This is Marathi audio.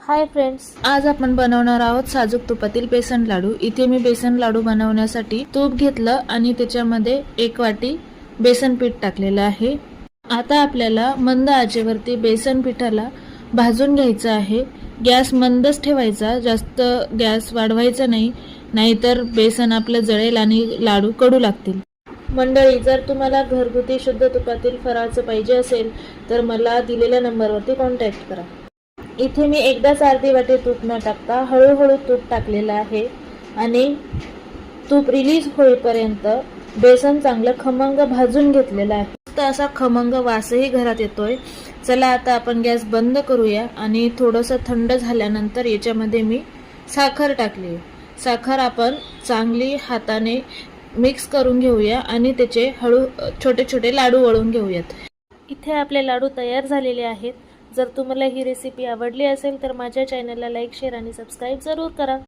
हाय फ्रेंड्स, आज आपण बनवणार आहोत साजूक तुपातील बेसन लाडू। इथे मी बेसन लाडू बनवण्यासाठी तूप घेतलं आणि त्याच्यामध्ये 1 वाटी बेसन पीठ टाकलेलं आहे। आता आपल्याला मंद आचेवरती बेसन पिठाला भाजून घ्यायचं आहे। गॅस मंदच ठेवायचा, जास्त गॅस वाढवायचा नाही, नाहीतर बेसन आपलं जळेल आणि लाडू कडू लागतील। मंडळी, जर तुम्हाला घरगुती शुद्ध तुपातील फराळाचं पाहिजे असेल तर मला दिलेल्या नंबरवरती कॉन्टॅक्ट करा। इथे मी एकदाच अर्धी वाटी तूप न टाकता हळूहळू तूप टाकलेलं आहे आणि तूप रिलीज होईपर्यंत बेसन चांगलं खमंग भाजून घेतलेलं आहे। तर असा खमंग वासही घरात येतोय। चला आता आपण गॅस बंद करूया आणि थोडंसं थंड झाल्यानंतर याच्यामध्ये मी साखर टाकली। साखर आपण चांगली हाताने मिक्स करून घेऊया आणि त्याचे छोटे छोटे लाडू वळून घेऊयात। इथे आपले लाडू तयार झालेले आहेत। जर तुम्हाला ही रेसिपी आवडली असेल तर माझ्या चॅनलला लाईक, शेअर आणि सबस्क्राईब जरूर करा।